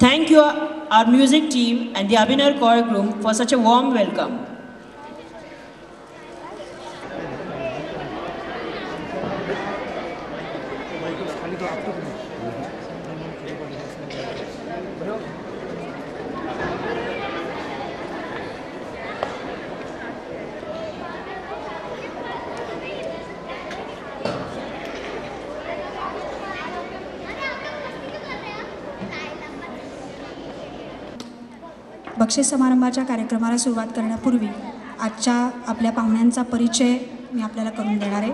Thank you, our music team and the Abhinav choir group for such a warm welcome. बक्षीस समारंभाच्या कार्यक्रमाला सुरुवात करण्यापूर्वी आजच्या आपल्या पाहुण्यांचा परिचय मी आपल्याला करून देणार आहे.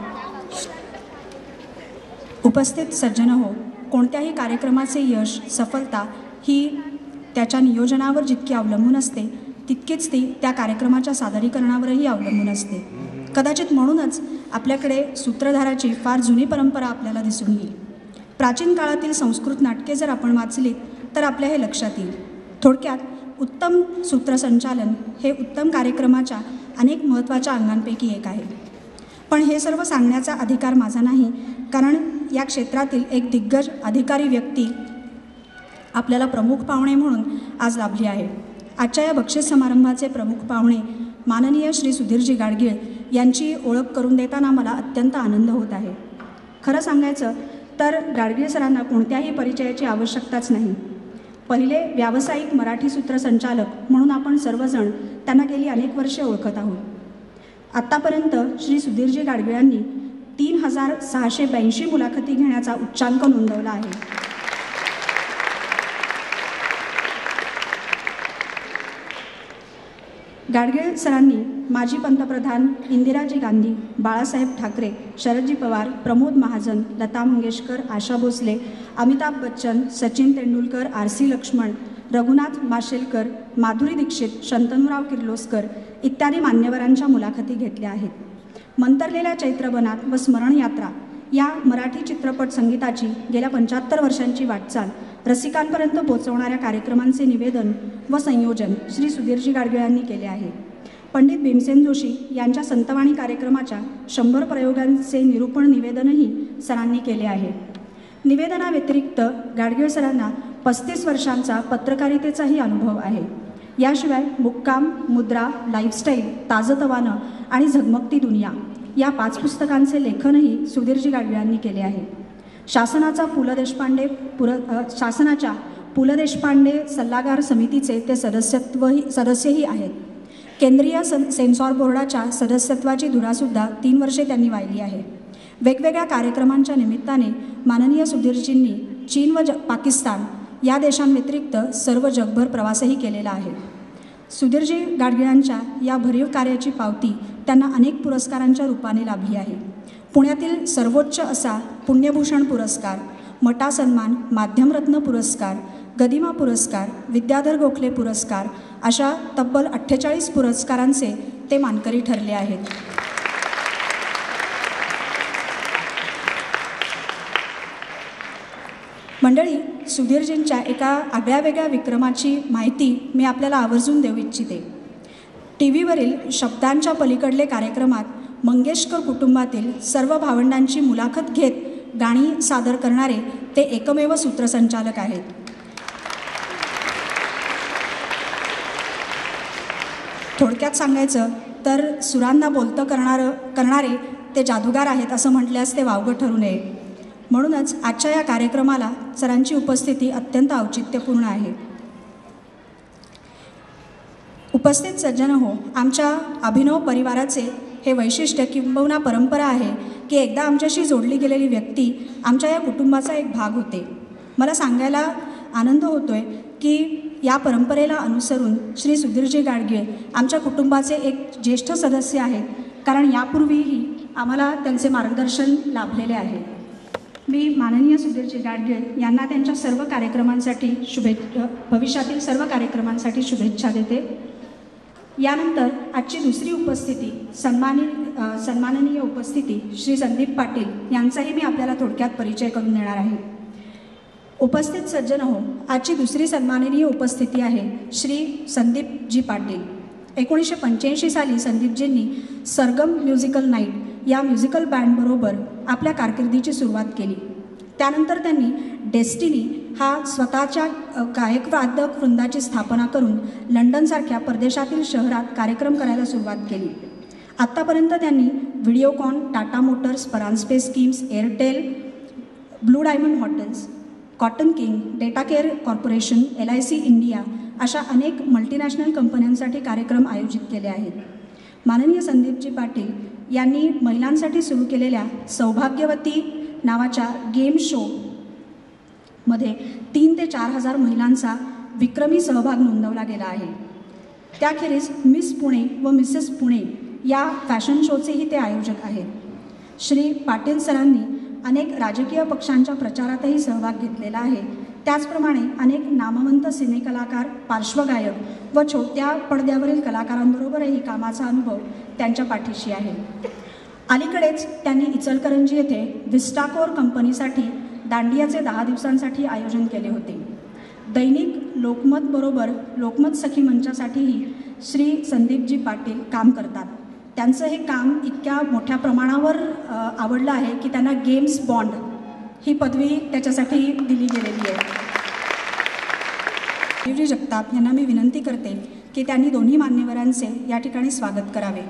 उपस्थित सज्जन हो, कोणत्याही कार्यक्रमाचे यश सफलता ही त्याच्या नियोजनावर जितकी अवलंबून असते तितकीच ती त्या कार्यक्रमाच्या सादरीकरणावरही अवलंबून असते. कदाचित म्हणूनच आपल्याकडे सूत्रधाराची फार जुनी परंपरा आपल्याला दिसून येईल. प्राचीन काळातील संस्कृत नाटके जर आपण वाचलीत तर आपल्या हे लक्षात येईल. थोडक्यात उत्तम सूत्रसंचालन हे उत्तम कार्यक्रमाच्या अनेक महत्त्वाच्या अंगांपैकी एक आहे. पण हे सर्व सांगण्याचा अधिकार माझा नाही, कारण या क्षेत्रातील एक दिग्गज अधिकारी व्यक्ती आपल्याला प्रमुख पाहुणे म्हणून आज लाभली आहे. आजच्या या बक्षीस समारंभाचे प्रमुख पाहुणे माननीय श्री सुधीरजी गाडगीळ यांची ओळख करून देताना मला अत्यंत आनंद होत आहे. खरं सांगायचं तर गाडगीळ सरांना कोणत्याही परिचयाची आवश्यकताच नाही. पहिले व्यावसायिक मराठी सूत्रसंचालक म्हणून आपण सर्वजण त्यांना गेली अनेक वर्षे ओळखत आहोत. आत्तापर्यंत श्री सुधीरजी गाडगीळांनी 3682 मुलाखती घेण्याचा उच्चांक नोंदवला आहे. गाडगीळ सरांनी माजी पंतप्रधान इंदिराजी गांधी, बाळासाहेब ठाकरे, शरदजी पवार, प्रमोद महाजन, लता मंगेशकर, आशा भोसले, अमिताभ बच्चन, सचिन तेंडुलकर, आर.सी. लक्ष्मण, रघुनाथ माशेलकर, माधुरी दीक्षित, शंतनुराव किर्लोस्कर इत्यादी मान्यवरांच्या मुलाखती घेतल्या आहेत. मंतरलेल्या चैत्रवनात व स्मरणयात्रा या मराठी चित्रपट संगीताची गेल्या 75 वर्षांची वाटचाल रसिकांपर्यंत पोहोचवणाऱ्या कार्यक्रमांचे निवेदन व संयोजन श्री सुधीरजी गाडगीळांनी केले आहे. पंडित भीमसेन जोशी यांच्या संतवाणी कार्यक्रमाच्या 100 प्रयोगांचे निरूपण निवेदनही सरांनी केले आहे. निवेदनाव्यतिरिक्त गाडगीळ सरांना 35 वर्षांचा पत्रकारितेचाही अनुभव आहे. याशिवाय मुक्काम, मुद्रा, लाईफस्टाईल, ताजतवानं आणि झगमगती दुनिया या 5 पुस्तकांचे लेखनही सुधीरजी गाडगीळांनी केले आहे. शासनाच्या पु ल देशपांडे सल्लागार समितीचे ते सदस्यही आहेत. केंद्रीय सेन्सॉर बोर्डाच्या सदस्यत्वाची धुरासुद्धा 3 वर्षे त्यांनी वाहिली आहे. वेगवेगळ्या कार्यक्रमांच्या निमित्ताने माननीय सुधीरजींनी चीन व पाकिस्तान या देशांव्यतिरिक्त सर्व जगभर प्रवासही केलेला आहे. सुधीरजी गाडगीळांच्या या भरीव कार्याची पावती त्यांना अनेक पुरस्कारांच्या रूपाने लाभली आहे. पुण्यातील सर्वोच्च असा पुण्यभूषण पुरस्कार, मटा सन्मान, माध्यमरत्न पुरस्कार, गदिमा पुरस्कार, विद्याधर गोखले पुरस्कार अशा तब्बल 48 पुरस्कारांचे ते मानकरी ठरले आहेत. मंडळी, सुधीरजींच्या एका आगळ्यावेगळ्या विक्रमाची माहिती मी आपल्याला आवर्जून देऊ इच्छिते. टी व्हीवरील शब्दांच्या पलीकडले कार्यक्रमात मंगेशकर कुटुंबातील सर्व भावंडांची मुलाखत घेत गाणी सादर करणारे ते एकमेव सूत्रसंचालक आहेत. थोडक्यात सांगायचं तर सुरांना बोलतं करणारे ते जादूगार आहेत असं म्हटल्यास ते वावगं ठरू नये. म्हणूनच आजच्या या कार्यक्रमाला सरांची उपस्थिती अत्यंत औचित्यपूर्ण आहे. उपस्थित सज्जन हो, आमच्या अभिनव परिवाराचे हे वैशिष्ट्य किंबहुना परंपरा आहे की एकदा आमच्याशी जोडली गेलेली व्यक्ती आमच्या या कुटुंबाचा एक भाग होते. मला सांगायला आनंद होतो आहे की या परंपरेला अनुसरून श्री सुधीरजी गाडगीळ आमच्या कुटुंबाचे एक ज्येष्ठ सदस्य आहेत, कारण यापूर्वीही आम्हाला त्यांचे मार्गदर्शन लाभलेले आहे. मी माननीय सुधीरजी गाडगीळ यांना त्यांच्या सर्व कार्यक्रमांसाठी भविष्यातील सर्व कार्यक्रमांसाठी शुभेच्छा देते. यानंतर आजची दुसरी उपस्थिती सन्माननीय उपस्थिती श्री संदीप पाटील यांचाही मी आपल्याला थोडक्यात परिचय करून देणार आहे. उपस्थित सज्जन हो, आजची दुसरी सन्माननीय उपस्थिती आहे श्री संदीपजी पाटील. 1985 साली संदीपजींनी सरगम म्युझिकल नाईट या म्युझिकल बँडबरोबर आपल्या कारकिर्दीची सुरुवात केली. त्यानंतर त्यांनी डेस्टिनी हा स्वतःच्या गायकवादक वृंदाची स्थापना करून लंडनसारख्या परदेशातील शहरात कार्यक्रम करायला सुरुवात केली. आत्तापर्यंत त्यांनी Videocon, Tata motors, Paranjape schemes, Airtel, blue diamond hotels, cotton king, data care corporation, LIC India अशा अनेक मल्टीनॅशनल कंपन्यांसाठी कार्यक्रम आयोजित केले आहेत. माननीय संदीपजी पाटील यांनी महिलांसाठी सुरू केलेल्या सौभाग्यवती नावाच्या गेम शोमध्ये 3,000 ते 4,000 महिलांचा विक्रमी सहभाग नोंदवला गेला आहे. त्याखेरीज मिस पुणे व मिसेस पुणे या फॅशन शोचेही ते आयोजक आहेत. श्री पाटील सरांनी अनेक राजकीय पक्षांच्या प्रचारातही सहभाग घेतलेला आहे. त्याचप्रमाणे अनेक नामवंत सिनेकलाकार, पार्श्वगायक व छोट्या पडद्यावरील कलाकारांबरोबरही कामाचा अनुभव त्यांच्या पाठीशी आहे. अलीकडेच त्यांनी इचलकरंजी येथे विस्टाकोर कंपनीसाठी दांडियाचे 10 दिवसांसाठी आयोजन केले होते. दैनिक लोकमतबरोबर लोकमत सखी मंचासाठीही श्री संदीपजी पाटील काम करतात. त्यांचं हे काम इतक्या मोठ्या प्रमाणावर आवडलं आहे की त्यांना गेम्स बॉन्ड ही पदवी त्याच्यासाठी दिली गेलेली आहे. देवजी जगताप यांना मी विनंती करते की त्यांनी दोन्ही मान्यवरांचे या ठिकाणी स्वागत करावे.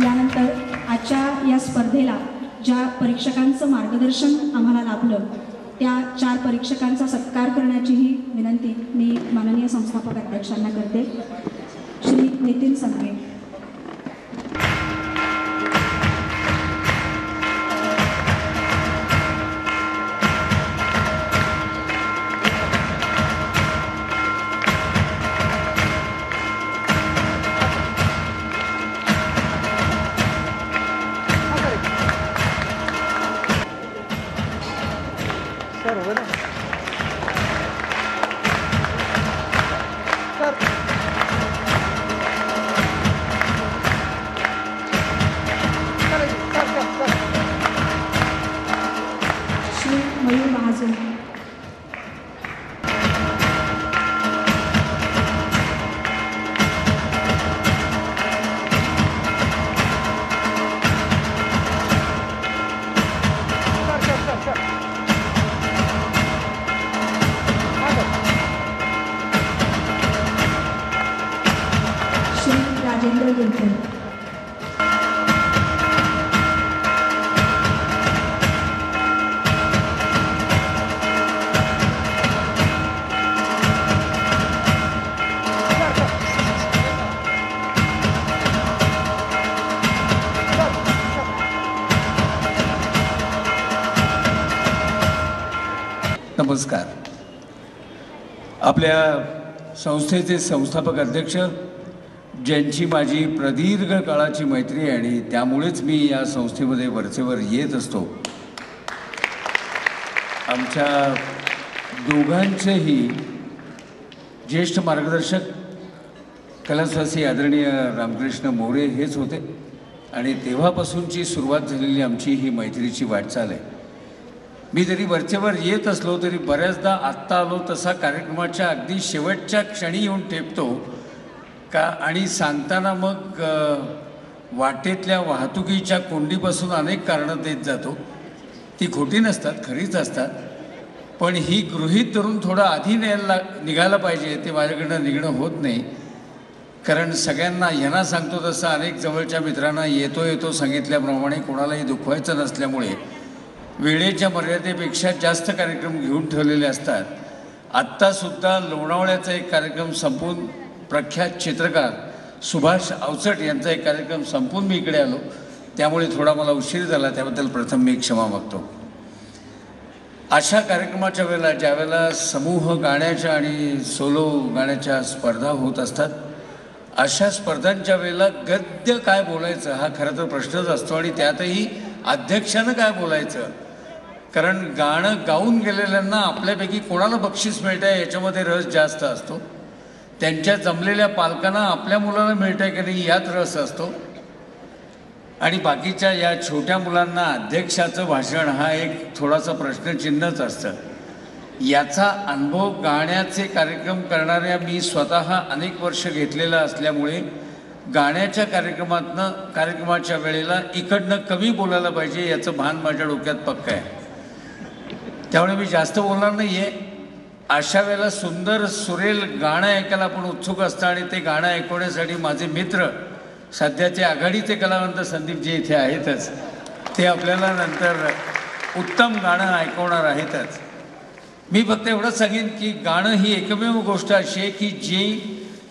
यानंतर आजच्या या स्पर्धेला ज्या परीक्षकांचं मार्गदर्शन आम्हाला लाभलं त्या 4 परीक्षकांचा सत्कार करण्याचीही विनंती मी माननीय संस्थापक अध्यक्षांना करते. श्री नितीन संघे, श्री मयूर महाजन, श्री राजेंद्र गिरकर, नमस्कार. आपल्या संस्थेचे संस्थापक अध्यक्ष ज्यांची माझी प्रदीर्घ काळाची मैत्री आहे आणि त्यामुळेच मी या संस्थेमध्ये वरचेवर येत असतो, आमच्या दोघांचेही ज्येष्ठ मार्गदर्शक कैलासवासी आदरणीय रामकृष्ण मोरे हेच होते आणि तेव्हापासूनची सुरुवात झालेली आमची ही मैत्रीची वाटचाल आहे. मी जरी वरचेवर येत असलो तरी बऱ्याचदा आत्ता आलो तसा कार्यक्रमाच्या अगदी शेवटच्या क्षणी येऊन ठेपतो का आणि सांगताना मग वाटेतल्या वाहतुकीच्या कोंडीपासून अनेक कारणं देत जातो. ती खोटी नसतात, खरीच असतात, पण ही गृहीत धरून थोडं आधी निघायला पाहिजे ते माझ्याकडनं निघणं होत नाही. कारण सगळ्यांना ह्यांना सांगतो तसं अनेक जवळच्या मित्रांना येतो सांगितल्याप्रमाणे कोणालाही दुखवायचं नसल्यामुळे वेळेच्या मर्यादेपेक्षा जास्त कार्यक्रम घेऊन ठेवलेले असतात. आत्तासुद्धा लोणावळ्याचा एक कार्यक्रम संपून प्रख्यात चित्रकार सुभाष अवचट यांचा एक कार्यक्रम संपून मी इकडे आलो. त्यामुळे थोडा मला उशीर झाला, त्याबद्दल प्रथम मी क्षमा मागतो. अशा कार्यक्रमाच्या वेळेला ज्यावेळेला समूह गाण्याच्या आणि सोलो गाण्याच्या स्पर्धा होत असतात, अशा स्पर्धांच्या वेळेला गद्य काय बोलायचं हा खरं तर प्रश्नच असतो. आणि त्यातही अध्यक्षानं काय बोलायचं, कारण गाणं गाऊन गेलेल्यांना आपल्यापैकी कोणाला बक्षीस मिळतं आहे याच्यामध्ये रस जास्त असतो. त्यांच्या जमलेल्या पालकांना आपल्या मुलाला मिळतं आहे की नाही यात रस असतो. आणि बाकीच्या या छोट्या मुलांना अध्यक्षाचं भाषण हा एक थोडासा प्रश्नचिन्हच असतं. याचा अनुभव गाण्याचे कार्यक्रम करणाऱ्या मी स्वतः अनेक वर्ष घेतलेला असल्यामुळे गाण्याच्या कार्यक्रमाच्या वेळेला इकडनं कमी बोलायला पाहिजे याचं भान माझ्या डोक्यात पक्कं आहे. त्यामुळे मी जास्त बोलणार नाही आहे. अशा वेळेला सुंदर सुरेल गाणं ऐकायला आपण उत्सुक असतं आणि ते गाणं ऐकवण्यासाठी माझे मित्र सध्याचे आघाडीचे कलावंत संदीपजी इथे आहेतच. ते आपल्याला नंतर उत्तम गाणं ऐकवणार आहेतच. मी फक्त एवढंच सांगेन की गाणं ही एकमेव गोष्ट अशी आहे की जी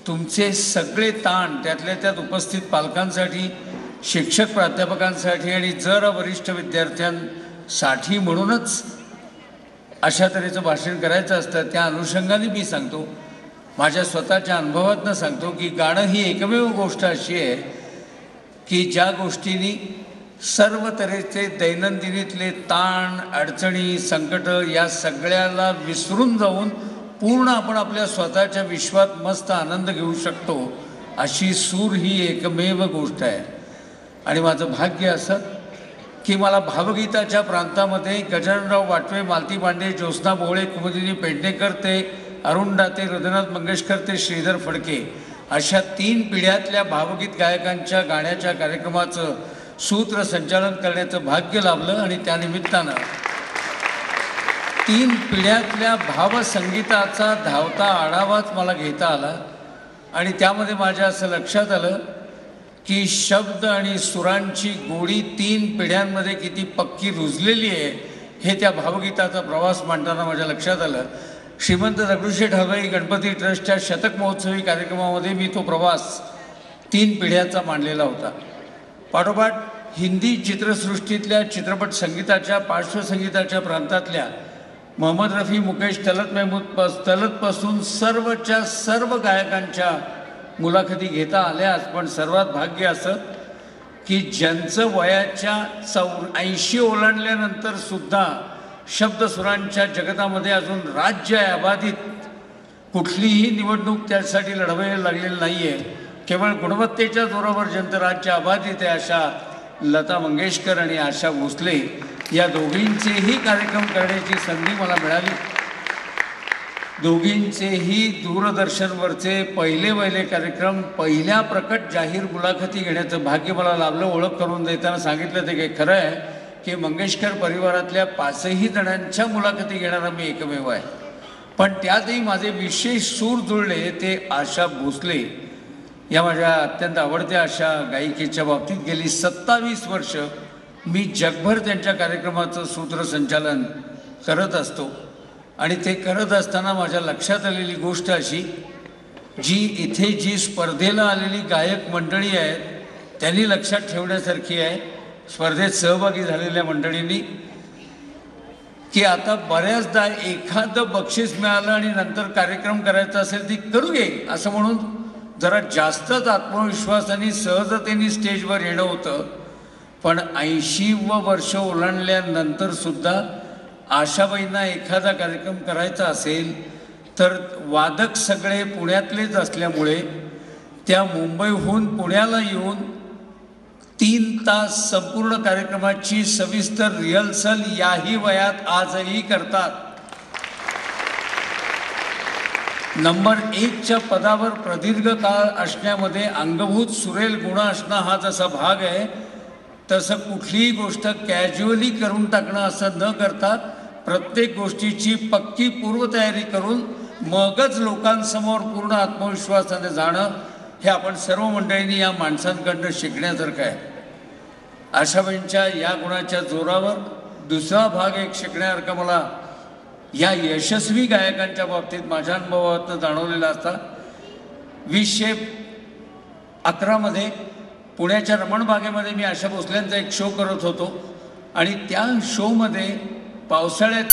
तुमचे सगळे ताण त्यातल्या त्यात उपस्थित पालकांसाठी, शिक्षक प्राध्यापकांसाठी आणि जर वरिष्ठ विद्यार्थ्यांसाठी म्हणूनच अशा तऱ्हेचं भाषण करायचं असतं. त्या अनुषंगाने मी सांगतो, माझ्या स्वतःच्या अनुभवातनं सांगतो की गाणं ही एकमेव गोष्ट अशी आहे की ज्या गोष्टींनी सर्व तऱ्हेचे दैनंदिनीतले ताण, अडचणी, संकट या सगळ्याला विसरून जाऊन पूर्ण आपण आपल्या स्वतःच्या विश्वात मस्त आनंद घेऊ शकतो. अशी सूर ही एकमेव गोष्ट आहे. आणि माझं भाग्य असं की मला भावगीताच्या प्रांतामध्ये गजाननराव वाटवे, मालती पांडे, ज्योत्स्ना बोळे, कुमुदिनी पेडणेकर ते अरुण दाते, हृदयनाथ मंगेशकर ते श्रीधर फडके अशा 3 पिढ्यातल्या भावगीत गायकांच्या गाण्याच्या कार्यक्रमाचं सूत्रसंचालन करण्याचं भाग्य लाभलं. आणि त्यानिमित्तानं 3 पिढ्यातल्या भावसंगीताचा धावता आढावाच मला घेता आला. आणि त्यामध्ये माझ्या असं लक्षात आलं की शब्द आणि सुरांची गोडी 3 पिढ्यांमध्ये किती पक्की रुजलेली आहे हे त्या भावगीताचा प्रवास मांडताना माझ्या लक्षात आलं. श्रीमंत दगडूशेठ हलवाई गणपती ट्रस्टच्या शतक महोत्सवी कार्यक्रमामध्ये मी तो प्रवास 3 पिढ्याचा मांडलेला होता. पाठोपाठ हिंदी चित्रसृष्टीतल्या चित्रपट संगीताच्या, पार्श्वसंगीताच्या प्रांतातल्या मोहम्मद रफी, मुकेश, तलत महमूद तलतपासून सर्वच्या सर्व गायकांच्या मुलाखती घेता आल्याच. पण सर्वात भाग्य असं की ज्यांचं वयाच्या 80 ओलांडल्यानंतर सुद्धा शब्दसुरांच्या जगतामध्ये अजून राज्य आहे अबाधित, कुठलीही निवडणूक त्यासाठी लढवायला लागलेली नाही आहे, केवळ गुणवत्तेच्या जोरावर ज्यांचं राज्य अबाधित आहे अशा लता मंगेशकर आणि आशा भोसले या दोघींचेही कार्यक्रम करण्याची संधी मला मिळाली. दोघींचेही दूरदर्शनवरचे पहिले कार्यक्रम, पहिल्या प्रकट जाहीर मुलाखती घेण्याचं भाग्य मला लाभलं. ओळख करून देताना सांगितलं ते काही खरं आहे की मंगेशकर परिवारातल्या 5ही जणांच्या मुलाखती घेणारा मी एकमेव आहे. पण त्यातही माझे विशेष सूर जुळले ते आशा भोसले या माझ्या अत्यंत आवडत्या अशा गायिकेच्या बाबतीत. गेली 27 वर्ष मी जगभर त्यांच्या कार्यक्रमाचं सूत्रसंचालन करत असतो. आणि ते करत असताना माझ्या लक्षात आलेली गोष्ट अशी, जी इथे जी स्पर्धेला आलेली गायक मंडळी आहेत त्यांनी लक्षात ठेवण्यासारखी आहे, स्पर्धेत सहभागी झालेल्या मंडळींनी, की आता बऱ्याचदा एखादं बक्षीस मिळालं आणि नंतर कार्यक्रम करायचा असेल ती करू घे असं म्हणून जरा जास्तच आत्मविश्वासाने सहजतेने स्टेजवर येणं होतं. पण 80वं वर्ष ओलांडल्यानंतर सुद्धा आशाबाईंना एखादा कार्यक्रम करायचा असेल तर वादक सगळे पुण्यातलेच असल्यामुळे त्या मुंबईहून पुण्याला येऊन 3 तास संपूर्ण कार्यक्रमाची सविस्तर रिहर्सल याही वयात आजही करतात. नंबर 1च्या पदावर प्रदीर्घ काळ असण्यामध्ये अंगभूत सुरेल गुण असणं हा जसा भाग आहे, तसं कुठलीही गोष्ट कॅज्युअली करून टाकणं असं न करता प्रत्येक गोष्टीची पक्की पूर्वतयारी करून मगच लोकांसमोर पूर्ण आत्मविश्वासाने जाणं हे आपण सर्व मंडळींनी या माणसांकडनं शिकण्यासारखं आहे. आशाबाईंच्या या गुणाच्या जोरावर दुसरा भाग एक शिकण्यासारखा मला या यशस्वी गायकांच्या बाबतीत माझ्या अनुभवातून जाणवलेला असता. 2011 मध्ये पुण्याच्या रमणबागेमध्ये मी आशा भोसलेंचा एक शो करत होतो आणि त्या शोमध्ये पावसाळ्यात